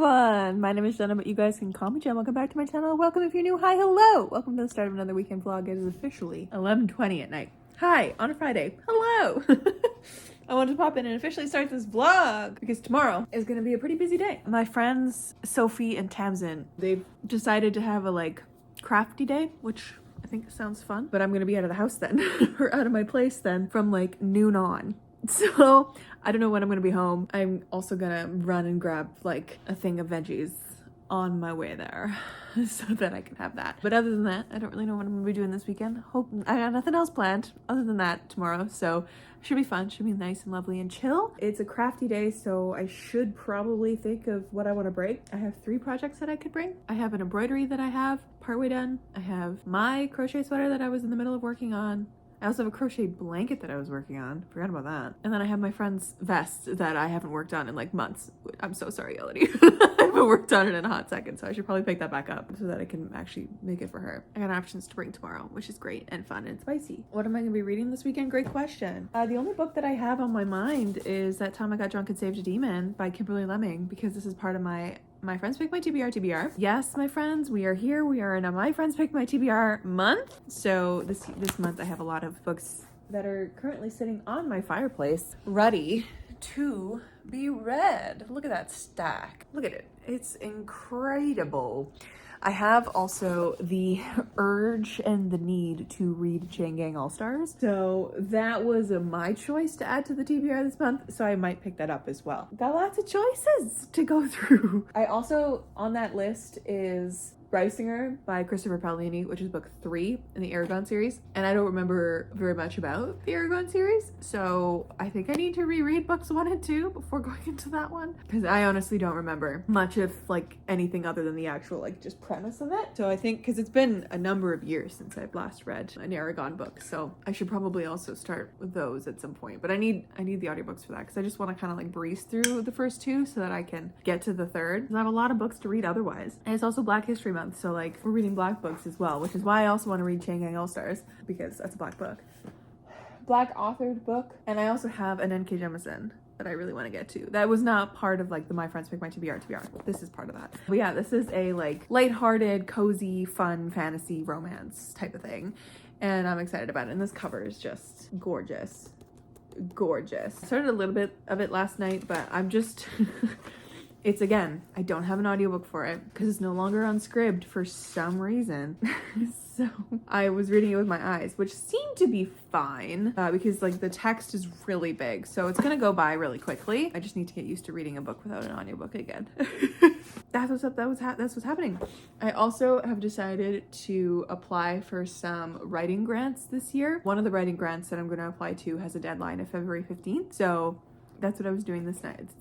everyone, my name is Jenna, but you guys can call me Jen. Welcome back to my channel. Welcome if you're new. Hi, hello. Welcome to the start of another weekend vlog. It is officially 11:20 at night. Hi, on a Friday. Hello. I wanted to pop in and officially start this vlog because tomorrow is going to be a pretty busy day. My friends Sophie and Tamsin, they've decided to have a crafty day, which I think sounds fun, but I'm going to be out of the house then or out of my place then from like noon on. So I don't know when I'm gonna be home. I'm also gonna run and grab like a thing of veggies on my way there so that I can have that. But other than that, I don't really know what I'm gonna be doing this weekend. Hope I got nothing else planned other than that tomorrow. So should be fun, should be nice and lovely and chill. It's a crafty day, so I should probably think of what I want to break. I have 3 projects that I could bring. I have an embroidery that I have partway done. I have my crochet sweater that I was in the middle of working on. I also have a crochet blanket that I was working on. Forgot about that. And then I have my friend's vest that I haven't worked on in like months. I'm so sorry, Elodie. I haven't worked on it in a hot second, so I should probably pick that back up so that I can actually make it for her. I got options to bring tomorrow, which is great and fun and spicy. What am I gonna be reading this weekend? Great question. The only book that I have on my mind is That Time I Got Drunk and Saved a Demon by Kimberly Lemming, because this is part of my Friends Pick My TBR. Yes, my friends, we are here. We are in a My Friends Pick My TBR month. So this month I have a lot of books that are currently sitting on my fireplace, ready to be read. Look at that stack. Look at it. It's incredible. I have also the urge and the need to read Chain Gang All-Stars. So that was my choice to add to the TBR this month. So I might pick that up as well. Got lots of choices to go through. I also, on that list is Brysinger by Christopher Paolini, which is book 3 in the Aragon series. And I don't remember very much about the Aragon series. So I think I need to reread books 1 and 2 before going into that one. Because I honestly don't remember much of like anything other than the actual like just premise of it. So I think, because it's been a number of years since I've last read an Aragon book. So I should probably also start with those at some point. But I need the audiobooks for that because I just want to kind of like breeze through the first 2 so that I can get to the third. I have a lot of books to read otherwise. And it's also Black History Month, so like we're reading Black books as well, which is why I also want to read Chain Gang All-Stars, because that's a Black book, Black authored book. And I also have an N.K. Jemisin that I really want to get to. That was not part of like the My Friends Pick My TBR. This is part of that. But yeah, this is a like lighthearted, cozy, fun fantasy romance type of thing, and I'm excited about it. And this cover is just gorgeous. I started a little bit of it last night, but I'm just it's, again, I don't have an audiobook for it because it's no longer on Scribd for some reason. So I was reading it with my eyes, which seemed to be fine because like the text is really big. So it's gonna go by really quickly. I just need to get used to reading a book without an audiobook again. That's what's happening. I also have decided to apply for some writing grants this year. One of the writing grants that I'm gonna apply to has a deadline of February 15th. So that's what I was doing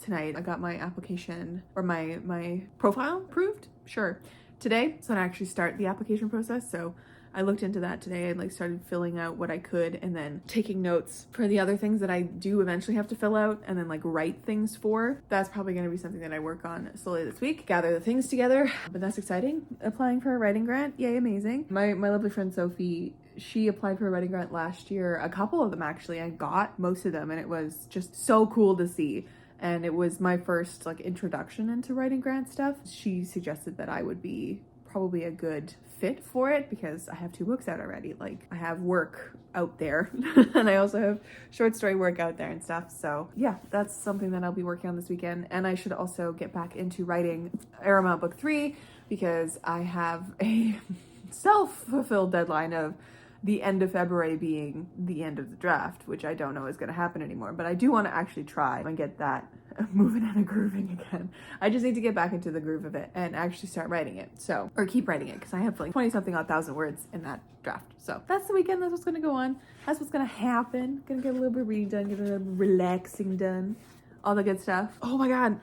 tonight. I got my application or my profile approved, sure, today. So I actually start the application process. So I looked into that today and like started filling out what I could and then taking notes for the other things that I do eventually have to fill out and then like write things for. That's probably going to be something that I work on slowly this week, gather the things together, but that's exciting. Applying for a writing grant, yay, amazing. My lovely friend Sophie, she applied for a writing grant last year, a couple of them actually. I got most of them and it was just so cool to see. And it was my first like introduction into writing grant stuff. She suggested that I would be probably a good fit for it because I have 2 books out already. Like I have work out there and I also have short story work out there and stuff. So yeah, that's something that I'll be working on this weekend. And I should also get back into writing Aramount book 3 because I have a self-fulfilled deadline of the end of February being the end of the draft, which I don't know is going to happen anymore, but I do want to actually try and get that moving and grooving again. I just need to get back into the groove of it and actually start writing it. So, or keep writing it because I have like 20 something odd thousand words in that draft. So that's the weekend. That's what's going to go on. That's what's going to happen. Gonna get a little bit of reading done, get a little relaxing done, all the good stuff. Oh my God.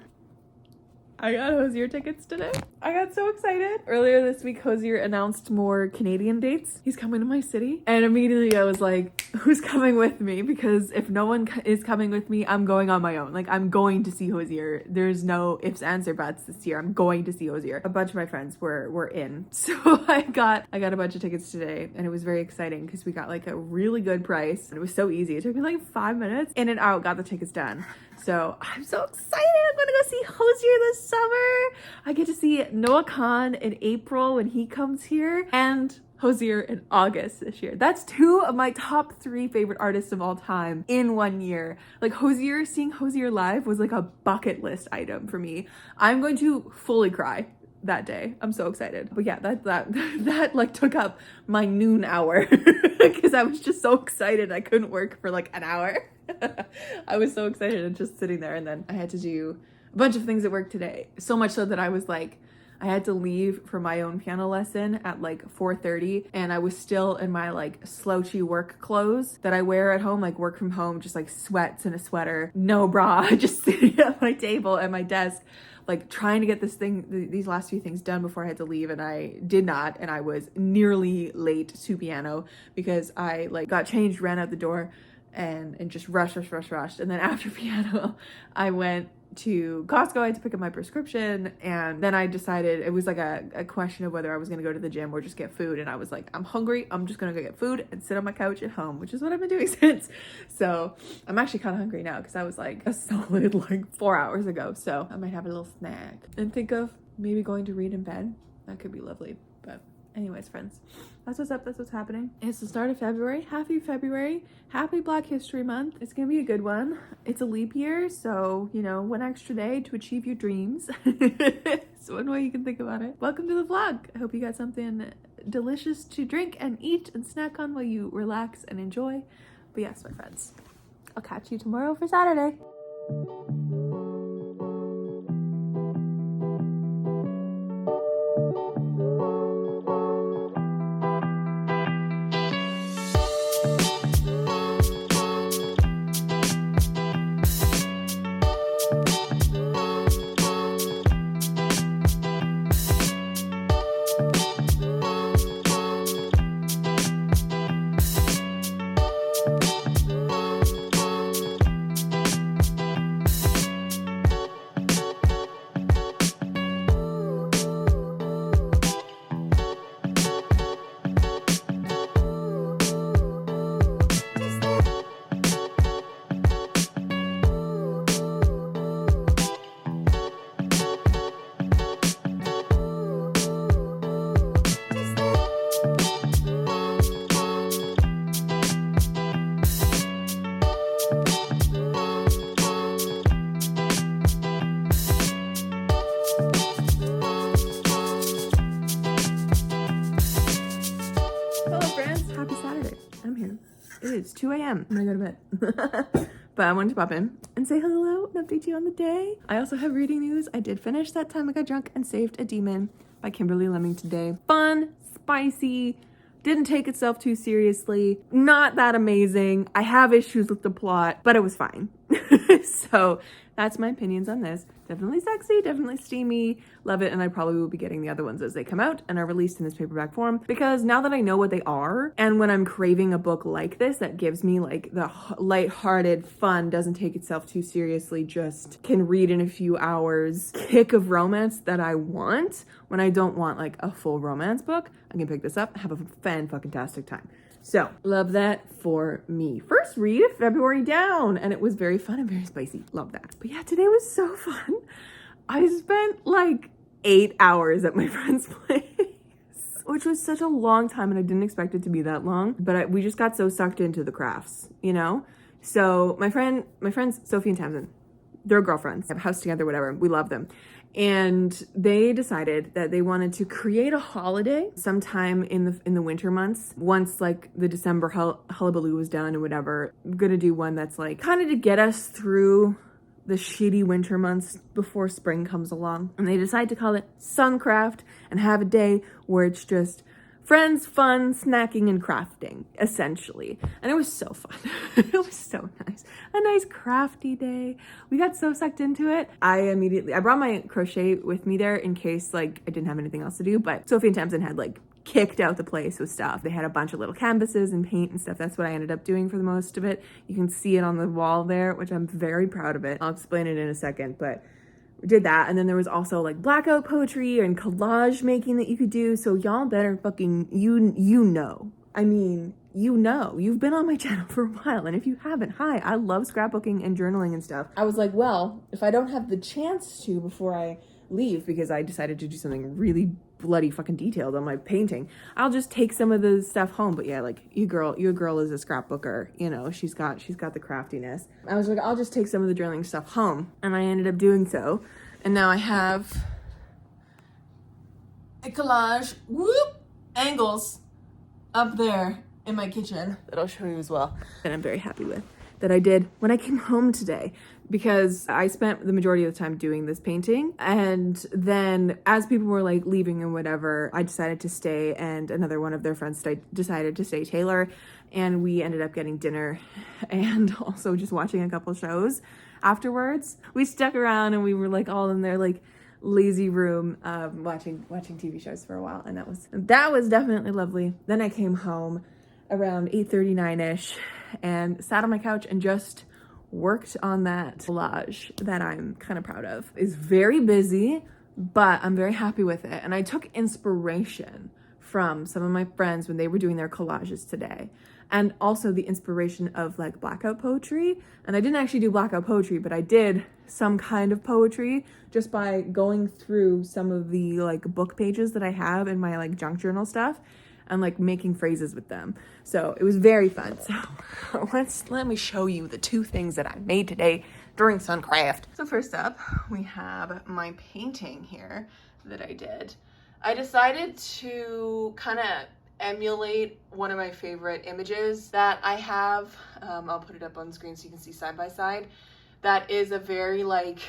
I got Hosier tickets today. I got so excited. Earlier this week, Hosier announced more Canadian dates. He's coming to my city. And immediately I was like, who's coming with me? Because if no one is coming with me, I'm going on my own. Like, I'm going to see Hosier. There's no ifs, ands, or buts this year. I'm going to see Hosier. A bunch of my friends were in. So I got a bunch of tickets today. And it was very exciting because we got like a really good price. And it was so easy. It took me like 5 minutes. In and out, got the tickets done. So I'm so excited. I'm gonna go see Hosier this summer. I get to see Noah Khan in April when he comes here, and Hozier in August this year. That's two of my top 3 favorite artists of all time in one year. Like Hozier, seeing Hozier live was like a bucket list item for me. I'm going to fully cry that day. I'm so excited. But yeah, that like took up my noon hour because I was just so excited I couldn't work for like an hour. I was so excited and just sitting there, and then I had to do a bunch of things at work today. So much so that I was like, I had to leave for my own piano lesson at like 4:30, and I was still in my like slouchy work clothes that I wear at home, like work from home, just like sweats and a sweater, no bra, just sitting at my table at my desk, like trying to get these last few things done before I had to leave, and I did not, and I was nearly late to piano because I like got changed, ran out the door, and just rushed. And then after piano, I went to Costco. I had to pick up my prescription, and then I decided it was like a question of whether I was gonna go to the gym or just get food, and I was like, I'm hungry, I'm just gonna go get food and sit on my couch at home, which is what I've been doing since. So I'm actually kind of hungry now because I was like a solid like 4 hours ago, so I might have a little snack and think of maybe going to read in bed. That could be lovely. But anyways, friends, that's what's up, that's what's happening. It's the start of February. Happy February. Happy Black History Month. It's gonna be a good one. It's a leap year, so, you know, 1 extra day to achieve your dreams. It's one way you can think about it. Welcome to the vlog. I hope you got something delicious to drink and eat and snack on while you relax and enjoy. But yes, my friends, I'll catch you tomorrow for Saturday. It's 2 a.m. I'm gonna go to bed. But I wanted to pop in and say hello and update you on the day. I also have reading news. I did finish That Time I Got Drunk and Saved a Demon by Kimberly Lemming today. Fun, spicy, didn't take itself too seriously, not that amazing. I have issues with the plot, but it was fine. So that's my opinions on this. Definitely sexy, definitely steamy, love it, and I probably will be getting the other ones as they come out and are released in this paperback form, because now that I know what they are, and when I'm craving a book like this that gives me like the lighthearted, fun, doesn't take itself too seriously, just can read in a few hours kick of romance that I want, when I don't want like a full romance book, I can pick this up and have a fan-fucking-tastic time. So, love that for me. First read of February down, and it was very fun and very spicy. Love that. But yeah, today was so fun. I spent like 8 hours at my friend's place, which was such a long time, and I didn't expect it to be that long, but we just got so sucked into the crafts, you know? So my friends, Sophie and Tamsin, they're girlfriends, have a house together, whatever. We love them. And they decided that they wanted to create a holiday sometime in the winter months. Once like the December hullabaloo was done or whatever, I'm gonna do one that's like kind of to get us through the shitty winter months before spring comes along. And they decided to call it Suncraft and have a day where it's just friends, fun, snacking, and crafting, essentially. And it was so fun. It was so nice. A nice crafty day. We got so sucked into it. I brought my crochet with me there in case like I didn't have anything else to do, but Sophie and Tamsin had like kicked out the place with stuff. They had a bunch of little canvases and paint and stuff. That's what I ended up doing for the most of it. You can see it on the wall there, which I'm very proud of it. I'll explain it in a second, but we did that. And then there was also like blackout poetry and collage making that you could do. So y'all better fucking, you know. I mean, you know, you've been on my channel for a while. And if you haven't, hi, I love scrapbooking and journaling and stuff. I was like, well, if I don't have the chance to before I leave because I decided to do something really bloody fucking detailed on my painting, I'll just take some of the stuff home. But yeah, like your girl is a scrapbooker, you know, she's got the craftiness. I was like, I'll just take some of the journaling stuff home, and I ended up doing so. And now I have a collage, whoop, angles up there in my kitchen that I'll show you as well, and I'm very happy with that I did when I came home today, because I spent the majority of the time doing this painting, and then as people were like leaving and whatever, I decided to stay, and another one of their friends decided to stay, Taylor, and we ended up getting dinner and also just watching a couple shows afterwards. We stuck around and we were like all in their like lazy room watching TV shows for a while, and that was definitely lovely. Then I came home around 8:39ish and sat on my couch and just worked on that collage that I'm kind of proud of. It's very busy, but I'm very happy with it. And I took inspiration from some of my friends when they were doing their collages today, and also the inspiration of like blackout poetry. And I didn't actually do blackout poetry, but I did some kind of poetry just by going through some of the like book pages that I have in my like junk journal stuff and like making phrases with them. So it was very fun. So let me show you the two things that I made today during Suncraft. So first up, we have my painting here that I did. I decided to kind of emulate one of my favorite images that I have. I'll put it up on screen so you can see side by side. That is a very like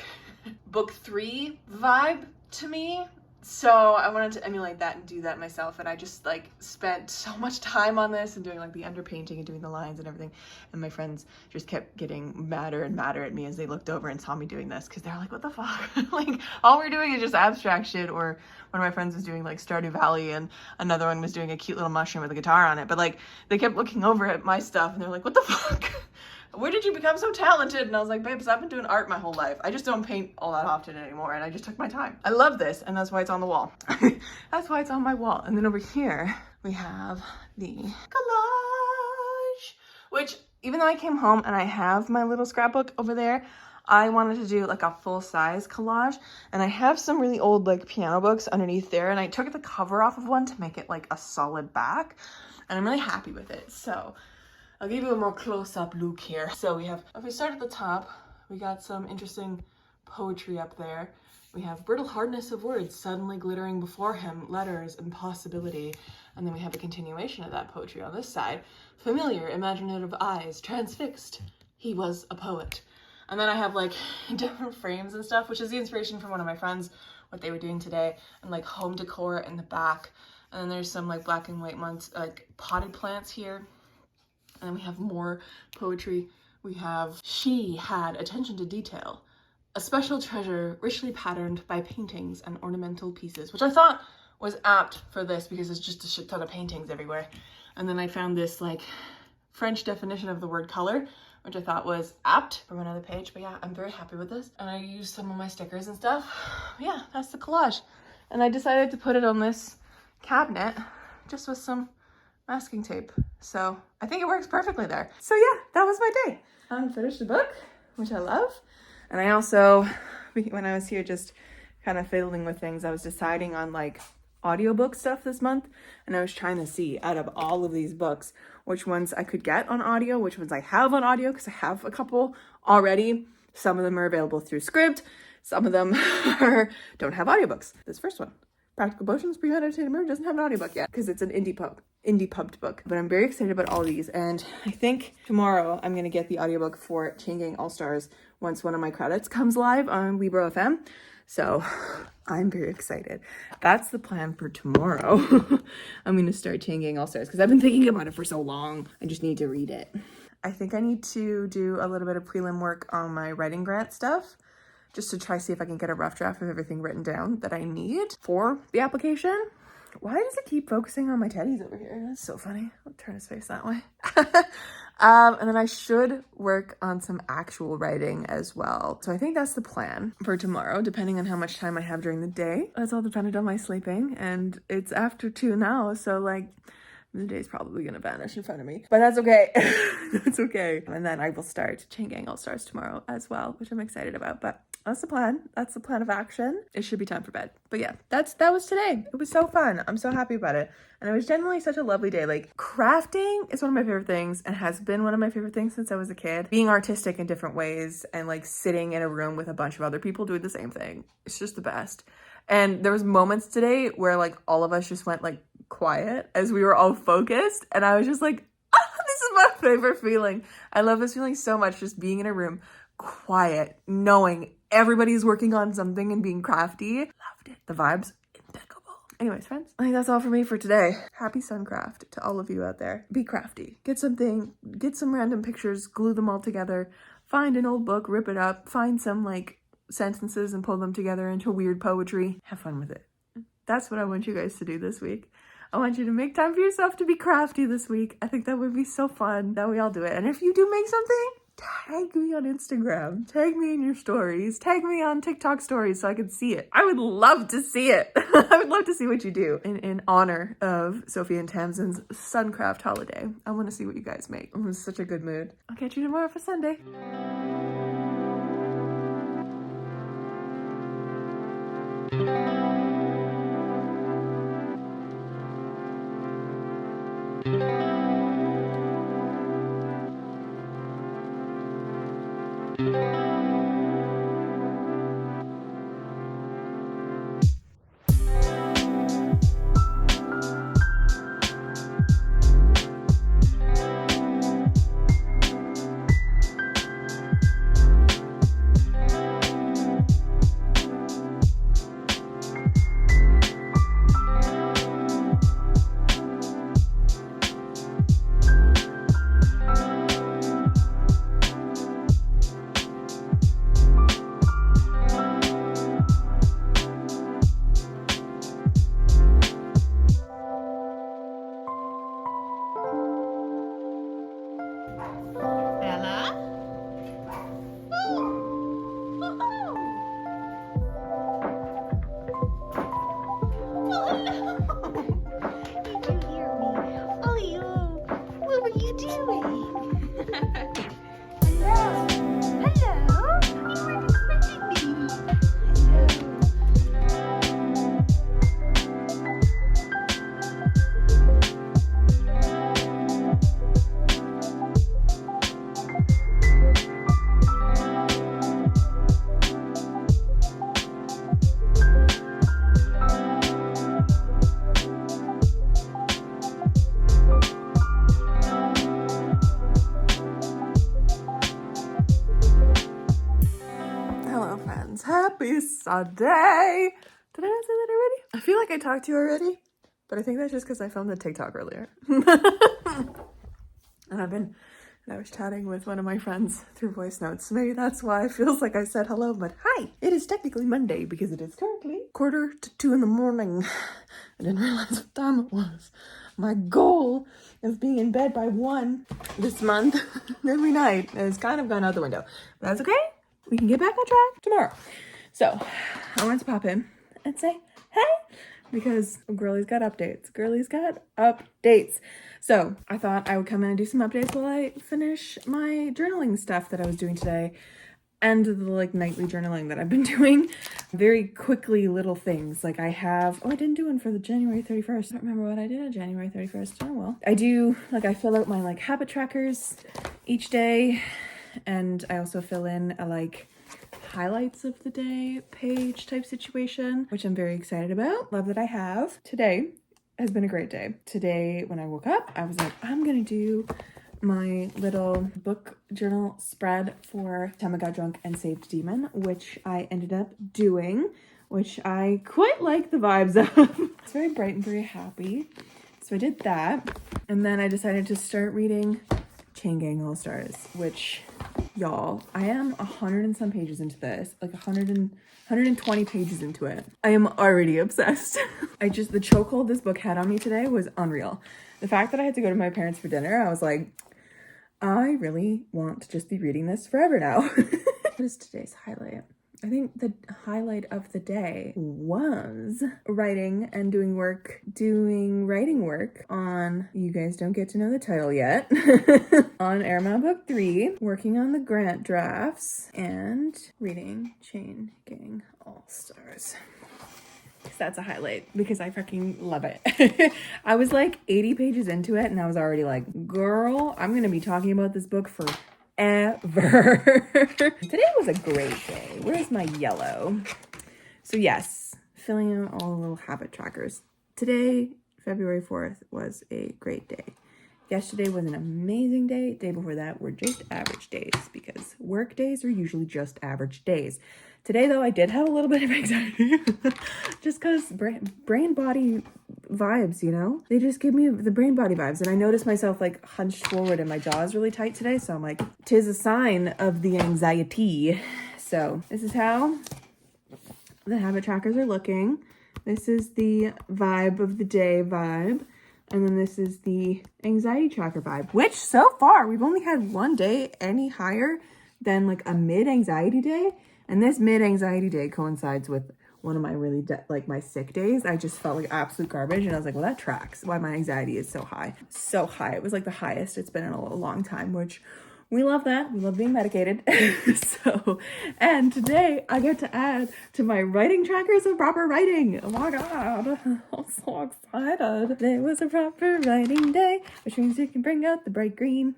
book 3 vibe to me. So I wanted to emulate that and do that myself, and I just like spent so much time on this and doing like the underpainting and doing the lines and everything, and my friends just kept getting madder and madder at me as they looked over and saw me doing this, because they're like, what the fuck? Like all we're doing is just abstract shit. Or one of my friends was doing like Stardew Valley, and another one was doing a cute little mushroom with a guitar on it, but like they kept looking over at my stuff and they're like, what the fuck? Where did you become so talented? And I was like, babes, I've been doing art my whole life. I just don't paint all that often anymore, and I just took my time. I love this, and that's why it's on the wall. That's why it's on my wall. And then over here, we have the collage, which even though I came home and I have my little scrapbook over there, I wanted to do like a full-size collage, and I have some really old like piano books underneath there, and I took the cover off of one to make it like a solid back, and I'm really happy with it. So I'll give you a more close-up look here. So if we start at the top, we got some interesting poetry up there. We have brittle hardness of words suddenly glittering before him, letters and possibility. And then we have a continuation of that poetry on this side. Familiar, imaginative eyes, transfixed. He was a poet. And then I have like different frames and stuff, which is the inspiration from one of my friends, what they were doing today, and like home decor in the back. And then there's some like black and white ones, like potted plants here. And then we have more poetry. We have, she had attention to detail, a special treasure richly patterned by paintings and ornamental pieces, which I thought was apt for this because it's just a shit ton of paintings everywhere. And then I found this like French definition of the word color, which I thought was apt from another page. But yeah, I'm very happy with this. And I used some of my stickers and stuff. Yeah, that's the collage. And I decided to put it on this cabinet just with some masking tape. So I think it works perfectly there. So yeah, that was my day. I finished the book, which I love. And I also, when I was here just kind of fiddling with things, I was deciding on like audiobook stuff this month. And I was trying to see out of all of these books, which ones I could get on audio, which ones I have on audio, because I have a couple already. Some of them are available through Script. Some of them don't have audiobooks. This first one, Practical Potions, Premeditated Murder, doesn't have an audiobook yet because it's an indie pubbed book. But I'm very excited about all these, and I think tomorrow I'm gonna get the audiobook for Chain Gang All Stars once one of my credits comes live on Libro FM. So I'm very excited. That's the plan for tomorrow. I'm gonna start Chain Gang All Stars because I've been thinking about it for so long. I just need to read it. I think I need to do a little bit of prelim work on my writing grant stuff, just to try see if I can get a rough draft of everything written down that I need for the application. Why does it keep focusing on my teddies over here? That's so funny. I'll turn his face that way. And then I should work on some actual writing as well. So I think that's the plan for tomorrow, depending on how much time I have during the day. That's all dependent on my sleeping, and it's after 2 now, so like The day's probably gonna vanish in front of me, but that's okay. That's okay. And then I will start Chain Gang All Stars tomorrow as well, which I'm excited about. But that's the plan. That's the plan of action. It should be time for bed. But yeah, that was today. It was so fun. I'm so happy about it. And it was generally such a lovely day. Like, crafting is one of my favorite things and has been one of my favorite things since I was a kid. Being artistic in different ways and like sitting in a room with a bunch of other people doing the same thing. It's just the best. And there was moments today where like all of us just went like quiet as we were all focused, and I was just like, this is my favorite feeling. I love this feeling so much, just being in a room quiet, knowing everybody's working on something and being crafty. Loved it. The vibes, impeccable. Anyways, friends, I think that's all for me for today. Happy Suncraft to all of you out there. Be crafty. Get something, get some random pictures, glue them all together, find an old book, rip it up, find some like sentences and pull them together into weird poetry. Have fun with it. That's what I want you guys to do this week. I want you to make time for yourself to be crafty this week. I think that would be so fun that we all do it. And if you do make something, tag me on Instagram. Tag me in your stories. Tag me on TikTok stories so I can see it. I would love to see it. I would love to see what you do in honor of Sophie and Tamsin's Suncraft holiday. I want to see what you guys make. I'm in such a good mood. I'll catch you tomorrow for Sunday. Happy Sunday! Did I not say that already? I feel like I talked to you already, but I think that's just because I filmed a TikTok earlier. And I was chatting with one of my friends through voice notes. Maybe that's why it feels like I said hello, but hi! It is technically Monday because it is currently 1:45 in the morning. I didn't realize what time it was. My goal of being in bed by 1 this month every night has kind of gone out the window. But that's okay. We can get back on track tomorrow. So I wanted to pop in and say, hey, because girlie's got updates. Girlie's got updates. So I thought I would come in and do some updates while I finish my journaling stuff that I was doing today and the like nightly journaling that I've been doing. Very quickly little things. Like I have, I didn't do one for the January 31st. I don't remember what I did on January 31st. Oh well. I do, like I fill out my like habit trackers each day. And I also fill in a like highlights of the day page type situation, which I'm very excited about. Love that I have. Today has been a great day. Today, when I woke up, I was like, I'm gonna do my little book journal spread for Time I Got Drunk and Saved Demon, which I ended up doing, which I quite like the vibes of. It's very bright and very happy. So I did that. And then I decided to start reading Chain Gang All Stars, which, y'all, I am 100 and some pages into this, like 120 pages into it. I am already obsessed. The chokehold this book had on me today was unreal. The fact that I had to go to my parents for dinner, I was like, I really want to just be reading this forever now. What is today's highlight? I think the highlight of the day was writing and doing writing work on, you guys don't get to know the title yet, on Airmail Book 3, working on the grant drafts, and reading Chain Gang All-Stars. That's a highlight because I freaking love it. I was like 80 pages into it and I was already like, girl, I'm gonna be talking about this book for ever. Today was a great day. Where's my yellow? So yes, filling in all the little habit trackers. Today, February 4th, was a great day. Yesterday was an amazing day. Day before that were just average days because work days are usually just average days. Today, though, I did have a little bit of anxiety just because brain body vibes, you know? They just give me the brain body vibes. And I noticed myself like hunched forward and my jaw is really tight today. So I'm like, 'tis a sign of the anxiety. So this is how the habit trackers are looking. This is the vibe of the day vibe. And then this is the anxiety tracker vibe, which so far we've only had one day any higher than like a mid-anxiety day. And this mid-anxiety day coincides with one of my really my sick days. I just felt like absolute garbage and I was like, well, that tracks why my anxiety is so high. So high. It was like the highest it's been in a long time, which we love that. We love being medicated. And today I get to add to my writing trackers of proper writing. Oh my God. I'm so excited. Today was a proper writing day, which means you can bring out the bright green.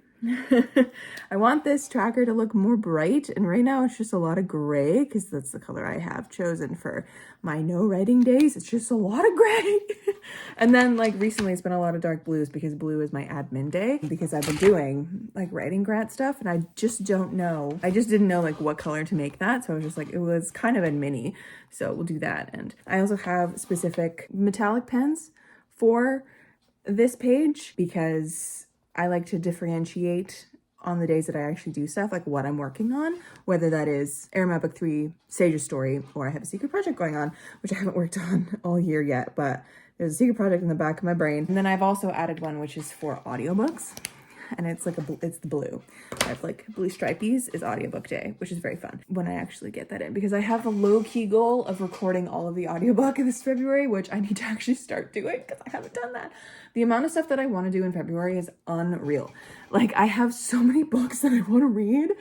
I want this tracker to look more bright, and right now it's just a lot of gray because that's the color I have chosen for my no writing days. It's just a lot of gray. And then like recently it's been a lot of dark blues because blue is my admin day because I've been doing like writing grant stuff and I just didn't know like what color to make that, so I was just like, it was kind of a mini, so we'll do that. And I also have specific metallic pens for this page because I like to differentiate on the days that I actually do stuff, like what I'm working on, whether that is Airmail Book 3, Sage's Story, or I have a secret project going on, which I haven't worked on all year yet, but there's a secret project in the back of my brain. And then I've also added one which is for audiobooks, and it's like it's the blue. I have like blue stripies is audiobook day, which is very fun when I actually get that in, because I have a low-key goal of recording all of the audiobook this February, which I need to actually start doing because I haven't done that. The amount of stuff that I want to do in February is unreal. Like I have so many books that I want to read,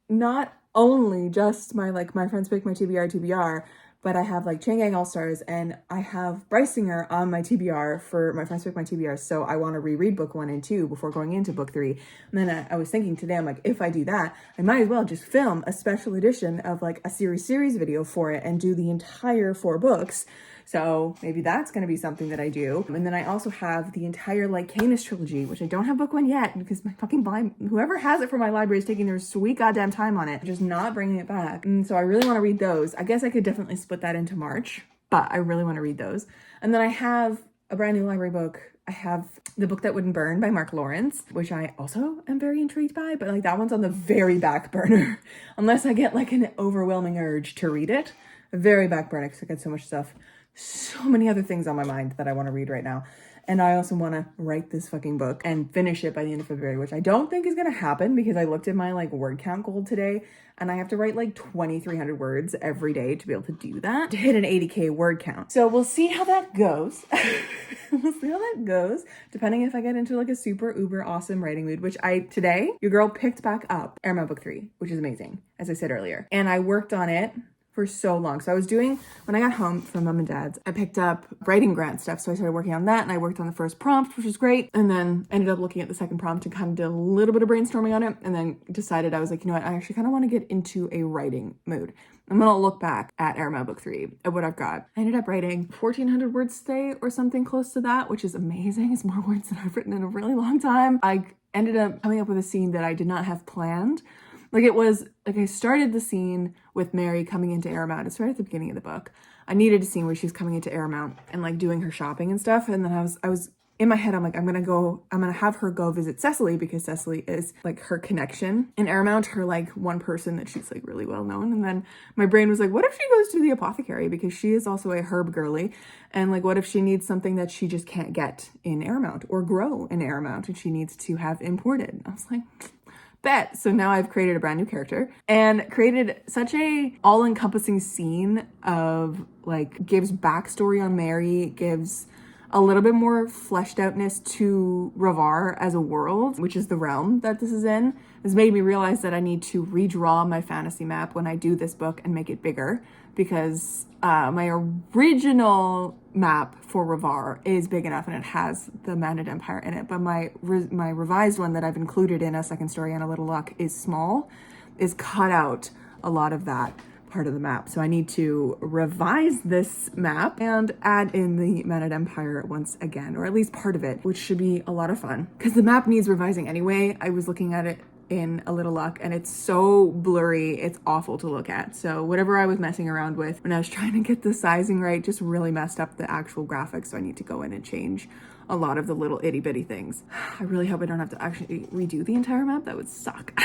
not only just my friends pick my TBR, but I have like Chain Gang All-Stars and I have Bryce Singer on my TBR for my friends pick my TBR. So I want to reread book 1 and 2 before going into book 3. And then I was thinking today, I'm like, if I do that, I might as well just film a special edition of like a series video for it and do the entire 4 books. So maybe that's going to be something that I do. And then I also have the entire like Canis trilogy, which I don't have book 1 yet because my fucking whoever has it for my library is taking their sweet goddamn time on it, just not bringing it back. And so I really want to read those. I guess I could definitely split that into March, but I really want to read those. And then I have a brand new library book. I have The Book That Wouldn't Burn by Mark Lawrence, which I also am very intrigued by, but like that one's on the very back burner unless I get like an overwhelming urge to read it. Very back burner because I got so much stuff. So many other things on my mind that I want to read right now. And I also want to write this fucking book and finish it by the end of February, which I don't think is going to happen because I looked at my like word count goal today and I have to write like 2,300 words every day to be able to do that, to hit an 80K word count. So we'll see how that goes. We'll see how that goes, depending if I get into like a super uber awesome writing mood, which today, your girl picked back up Airmail Book 3, which is amazing, as I said earlier. And I worked on it for so long. So I was doing, when I got home from mom and dad's, I picked up writing grant stuff. So I started working on that and I worked on the first prompt, which was great. And then ended up looking at the second prompt and kind of did a little bit of brainstorming on it. And then decided, I was like, you know what, I actually kind of want to get into a writing mood. I'm going to look back at Airmail Book 3 at what I've got. I ended up writing 1,400 words today or something close to that, which is amazing. It's more words than I've written in a really long time. I ended up coming up with a scene that I did not have planned. Like it was, like I started the scene with Mary coming into Airmount. It started at the beginning of the book. I needed a scene where she was coming into Airmount and like doing her shopping and stuff. And then I was in my head, I'm like, I'm going to have her go visit Cecily because Cecily is like her connection in Airmount, her like one person that she's like really well known. And then my brain was like, what if she goes to the apothecary because she is also a herb girly. And like, what if she needs something that she just can't get in Airmount or grow in Airmount and she needs to have imported? I was like, Bet. So now I've created a brand new character and created such a all-encompassing scene of like, gives backstory on Mary, gives a little bit more fleshed outness to Ravar as a world, which is the realm that this is in. Has made me realize that I need to redraw my fantasy map when I do this book and make it bigger, because my original map for Ravar is big enough and it has the Mandate Empire in it, but my revised one that I've included in A Second Story and A Little Luck is small, is cut out a lot of that part of the map. So I need to revise this map and add in the Mandate Empire once again, or at least part of it, which should be a lot of fun because the map needs revising anyway. I was looking at it in A Little Luck and it's so blurry, it's awful to look at. So whatever I was messing around with when I was trying to get the sizing right just really messed up the actual graphics. So I need to go in and change a lot of the little itty bitty things. I really hope I don't have to actually redo the entire map. That would suck.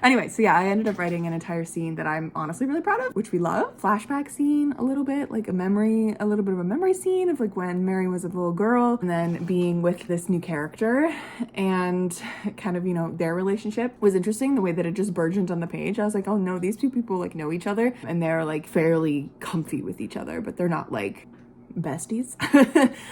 Anyway, so yeah, I ended up writing an entire scene that I'm honestly really proud of, which we love. Flashback scene a little bit, like a little bit of a memory scene of like when Mary was a little girl and then being with this new character, and kind of, you know, their relationship was interesting. The way that it just burgeoned on the page. I was like, oh no, these two people like know each other and they're like fairly comfy with each other, but they're not like besties.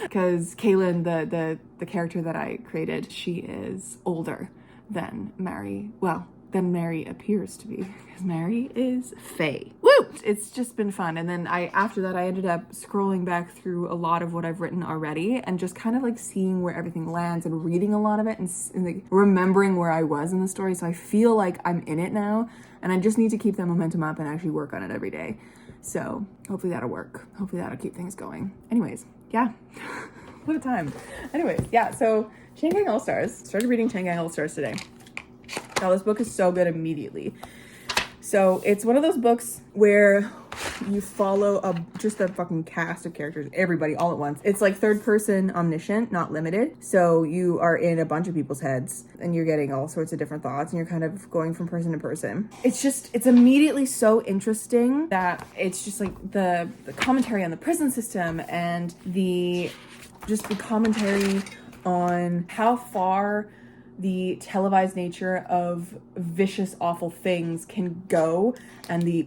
Because Kaylin, the character that I created, she is older than Mary. Well, than Mary appears to be, because Mary is Fae. Woo! It's just been fun. And then after that I ended up scrolling back through a lot of what I've written already and just kind of like seeing where everything lands and reading a lot of it and like remembering where I was in the story. So I feel like I'm in it now and I just need to keep that momentum up and actually work on it every day. So hopefully that'll work. Hopefully that'll keep things going. Anyways, yeah. What a time. Anyways, yeah, so Chain Gang All-Stars. Started reading Chain Gang All-Stars today. Now this book is so good immediately. So it's one of those books where you follow just a fucking cast of characters, everybody all at once. It's like third person omniscient, not limited. So you are in a bunch of people's heads and you're getting all sorts of different thoughts and you're kind of going from person to person. It's immediately so interesting that it's just like the commentary on the prison system and the commentary on how far the televised nature of vicious, awful things can go, and the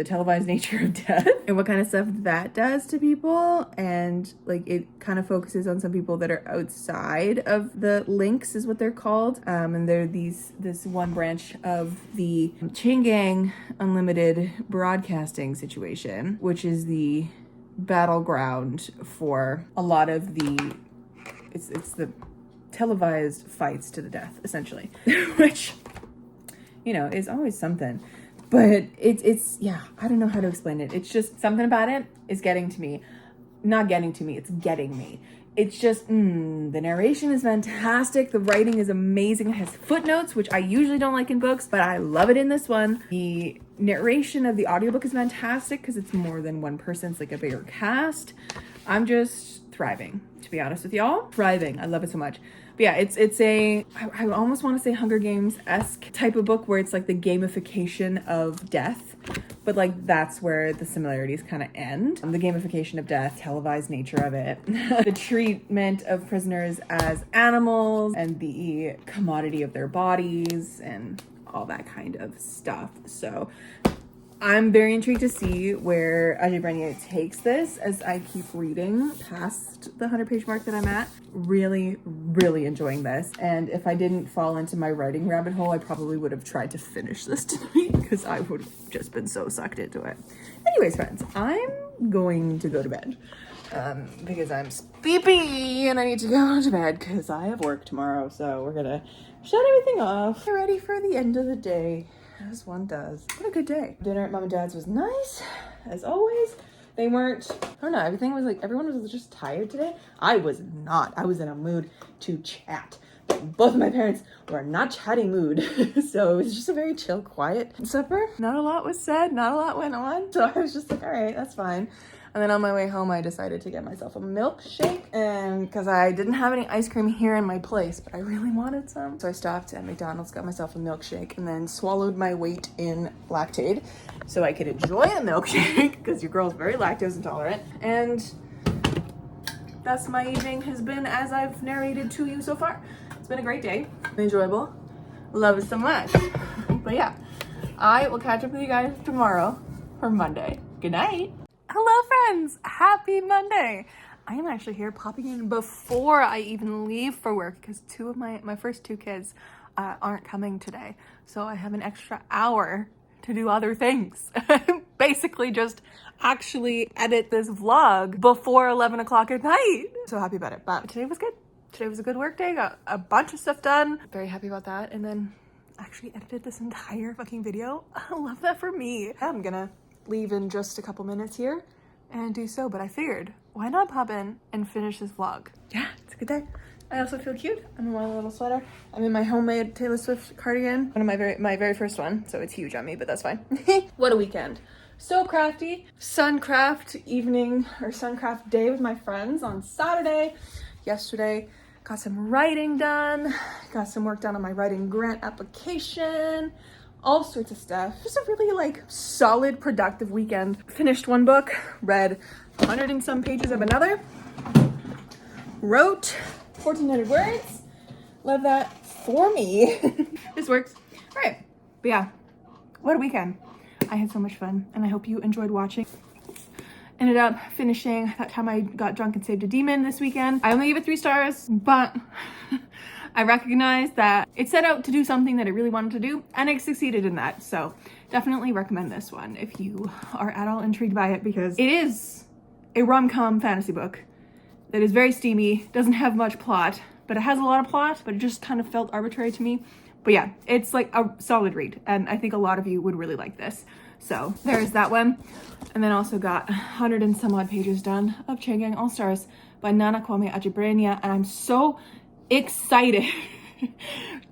televised nature of death, and what kind of stuff that does to people. And like it kind of focuses on some people that are outside of the links, is what they're called. And they're this one branch of the Chain Gang Unlimited broadcasting situation, which is the battleground for a lot of the it's the televised fights to the death, essentially. Which, you know, is always something. But it's yeah, I don't know how to explain it. It's just something about it is getting to me. Not getting to me, it's getting me. It's just, the narration is fantastic. The writing is amazing. It has footnotes, which I usually don't like in books, but I love it in this one. The narration of the audiobook is fantastic because it's more than one person. It's like a bigger cast. I'm just thriving, to be honest with y'all. Thriving. I love it so much. But yeah, it's I almost want to say Hunger Games-esque type of book where it's like the gamification of death, but like that's where the similarities kind of end. The gamification of death, televised nature of it, the treatment of prisoners as animals and the commodity of their bodies and all that kind of stuff. So I'm very intrigued to see where Ajay Brenier takes this as I keep reading past the 100-page mark that I'm at. Really, really enjoying this. And if I didn't fall into my writing rabbit hole, I probably would have tried to finish this tonight because I would have just been so sucked into it. Anyways, friends, I'm going to go to bed because I'm sleepy and I need to go to bed because I have work tomorrow. So we're gonna shut everything off. Get ready for the end of the day. As one does. What a good day. Dinner at Mom and Dad's was nice, as always. They weren't, I don't know, everything was like, everyone was just tired today. I was not. I was in a mood to chat. But both of my parents were in not chatty mood. So it was just a very chill, quiet supper. Not a lot was said, not a lot went on. So I was just like, all right, that's fine. And then on my way home, I decided to get myself a milkshake, and because I didn't have any ice cream here in my place, but I really wanted some. So I stopped at McDonald's, got myself a milkshake, and then swallowed my weight in Lactaid so I could enjoy a milkshake, because your girl's very lactose intolerant. And that's my evening has been as I've narrated to you so far. It's been a great day, enjoyable. Love it so much. But yeah, I will catch up with you guys tomorrow for Monday. Good night. Hello friends, happy Monday. I am actually here popping in before I even leave for work because two of my first two kids aren't coming today. So I have an extra hour to do other things. Basically just actually edit this vlog before 11 o'clock at night. So happy about it, but today was good. Today was a good work day, got a bunch of stuff done. Very happy about that. And then actually edited this entire fucking video. I love that for me. I'm gonna leave in just a couple minutes here and do so, but I figured why not pop in and finish this vlog? Yeah, it's a good day. I also feel cute. I'm in my little sweater. I'm in my homemade Taylor Swift cardigan. One of my very first one, so it's huge on me, but that's fine. What a weekend. So crafty. Suncraft evening or Suncraft day with my friends on Saturday. Yesterday, got some writing done. Got some work done on my writing grant application. All sorts of stuff. Just a really like solid, productive weekend. Finished one book, read 100 and some pages of another. Wrote 1,400 words. Love that for me. This works. All right, but yeah, what a weekend. I had so much fun and I hope you enjoyed watching. Ended up finishing that time I got drunk and saved a demon this weekend. I only gave it 3 stars, but I recognized that it set out to do something that it really wanted to do and it succeeded in that. So definitely recommend this one if you are at all intrigued by it, because it is a rom-com fantasy book that is very steamy, doesn't have much plot, but it has a lot of plot, but it just kind of felt arbitrary to me. But yeah, it's like a solid read and I think a lot of you would really like this. So there's that one. And then also got 100 and some odd pages done of Chain Gang All Stars by Nana Kwame Adjei, and I'm so excited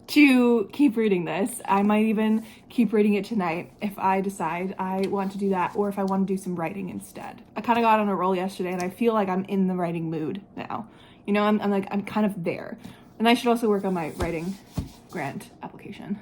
to keep reading this. I might even keep reading it tonight if I decide I want to do that, or if I want to do some writing instead. I kind of got on a roll yesterday and I feel like I'm in the writing mood now. You know, I'm kind of there. And I should also work on my writing grant application.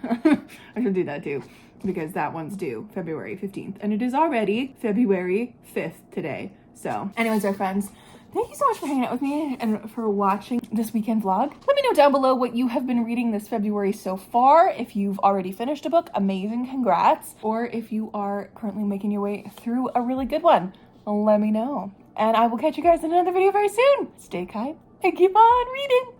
I should do that too, because that one's due February 15th and it is already February 5th today. So anyways, our friends, thank you so much for hanging out with me and for watching this weekend vlog. Let me know down below what you have been reading this February so far. If you've already finished a book, amazing, congrats. Or if you are currently making your way through a really good one, let me know. And I will catch you guys in another video very soon. Stay kind and keep on reading.